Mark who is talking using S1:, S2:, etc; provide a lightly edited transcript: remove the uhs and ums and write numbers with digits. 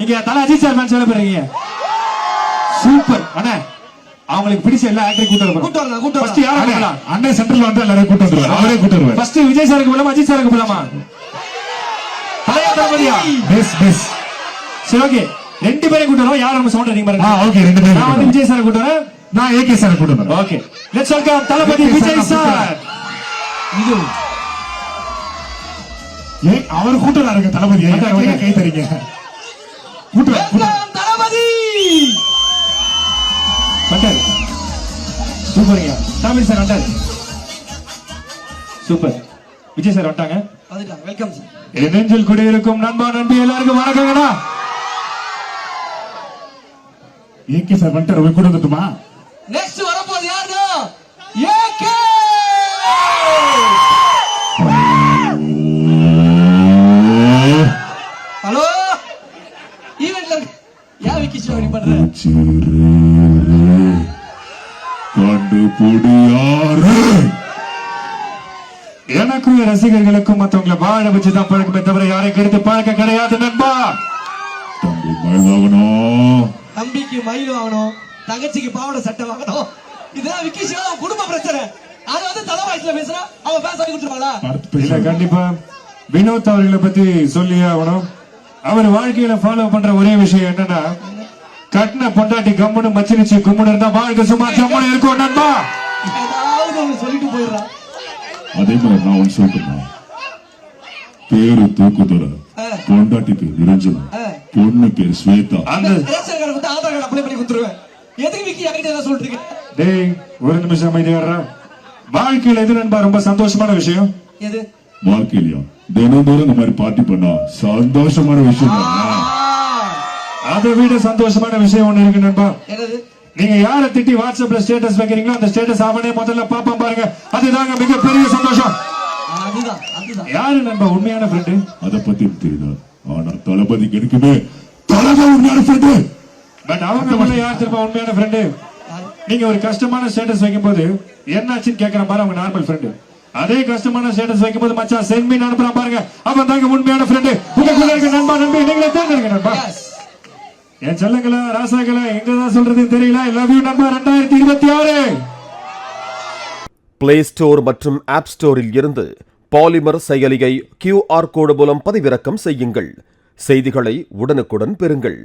S1: இங்க Thala Ajith sir fans எவ்வளவு பேர் இருக்கீங்க? சூப்பர் அண்ணா. அவங்களுக்கு பிடிச்ச எல்லா ஆக்டரையும் கூட்டு வரணும். ஃபர்ஸ்ட் யாரை கூட்டலாம்?
S2: அண்ணன் சென்டர்ல வந்து எல்லாரையும் கூட்டு வந்துருவாரு. அவரே கூட்டு வருவாரு.
S1: ஃபர்ஸ்ட் விஜய் சாருக்கு போலாமா அஜித் சாருக்கு போலாமா? தலையா தளபதியா? பெஸ். சரி ஓகே. ரெண்டு பேரையும் கூட்டு வரோம். யார் நம்ம சவுண்ட் அடிங்க பாருங்க.
S2: ஓகே ரெண்டு பேரும்.
S1: நான் வந்து விஜய் சார் கூட்டு வரேன்.
S2: நான் ஏகே சார் கூட்டு வரேன்.
S1: Okay. Let's welcome Thalapathy Vijay sir. இது
S2: அவர் கூட்டு வராருங்க தளபதி. கை தரீங்க. கூட்டு
S1: தளபதி. பட்டர். சூப்பர்ங்க. தமிழ் சார் வந்தார். சூப்பர். விஜய் சார் வந்துட்டாங்க. வந்துட்டாங்க. Welcome sir. நெஞ்சில் குடியிருக்கும் நண்பா நம்பி எல்லாருக்கும் வணக்கங்கடா.
S2: ஏகே சார் வந்துட்டாரு. கூட வந்துட்டுமா?
S1: நெக்ஸ்ட் வரப்போது யாருன்னா ஏகே. ஹலோ ஈவென்ட்ல யா விக்கி ஷோ ரெடி பண்ற
S2: கண்டுபிடியாரு.
S1: எனக்கும் ரசிகர்களுக்கும் மத்தவங்களை வாழ வச்சுதான் பழக்கமே தவிர யாரை கெடுத்து பழக்கம் கிடையாது நண்பா.
S2: தம்பி மயில் வாங்கணும்,
S1: தம்பிக்கு மயில் வாங்கணும், தங்கச்சிக்கு பாவாடை சட்டை வாங்கணும். இதெல்லாம் விக்கி ஷோ குடும்ப பிரச்சனை. அது வந்து தலை வாய்ஸ்ல பேசுறா அவன் பேச கொடுத்துருவாங்களா? இல்ல கண்டிப்பா வினோத் அவர்களை பத்தி சொல்லியே ஆகணும். அவர் வாழ்க்கையில ஃபாலோ பண்ற ஒரே விஷயம் என்னன்னா கட்டின பொண்டாட்டி கம்முன்னு மச்சினிச்சு கும்முன்னு இருந்தா வாழ்க்கை சும்மா கம்முன்னு இருக்கும் நண்பா. ஏதாவது சொல்லிட்டு போயிடுறான்.
S2: அதே மாதிரி நான் ஒன்று சொல்லிட்டேன். பேரு தூக்குதுற, பொண்டாட்டி பேர் நிரஞ்சனா, பொண்ணு பேர் ஸ்வேதா.
S1: அந்த ரேஷன் கார்டு வந்து ஆதார் கார்டு அப்ளை பண்ணி கொடுத்துருவேன். எதுக்கு விக்கி என்கிட்ட என்ன சொல்றீங்க? டேய் ஒரு நிமிஷம் அமைதியாடுறா. வாழ்க்கையில எது நண்பா ரொம்ப சந்தோஷமான விஷயம்? எது?
S2: வாழ்க்கையிலயா தினமும் இந்த மாதிரி பார்ட்டி பண்ணா சந்தோஷமான விஷயம்.
S1: அதை விட சந்தோஷமான விஷயம் ஒண்ணு இருக்கு நண்பா. நீங்க யாரை திட்டி வாட்ஸ்அப்ல ஸ்டேட்டஸ் வைக்கிறீங்களோ அந்த ஸ்டேட்டஸ் அவனே முதல்ல பாப்பான் பாருங்க. அதுதாங்க மிகப்பெரிய சந்தோஷம். யாரு நண்பா உண்மையான ஃப்ரெண்டு?
S2: அதை பத்தி தெரியுதா? ஆனா தளபதிக்கு இருக்குமே தளபதி உண்மையான ஃப்ரெண்டு.
S1: பட் அவங்க யார் தெரியுமா உண்மையான ஃப்ரெண்டு? நீங்க ஒரு கஷ்டமான ஸ்டேட்டஸ் வைக்கும் போது என்னாச்சுன்னு கேட்கிற மாதிரி அவங்க நார்மல் ஃப்ரெண்டு. அதே கஷ்டமான ஸ்டேட்டஸ் வைக்கும் போது மச்சான் சென்ட் மீ அனுப்புறான் பாருங்க, அவன் தாங்க உண்மையான ஃப்ரெண்டு. உங்களுக்குள்ள இருக்க நண்பா நம்பி நீங்களே தேர்ந்தெடுங்க நண்பா. என் செல்லங்களா ராசாங்களா எங்கதான் சொல்றதுன்னு தெரியல. லவ் யூ நண்பா. 2026
S3: பிளே ஸ்டோர் மற்றும் ஆப் ஸ்டோரில் இருந்து பாலிமர் செயலியை QR கோடு மூலம் பதிவிறக்கம் செய்யுங்கள். செய்திகளை உடனுக்குடன் பெறுங்கள்.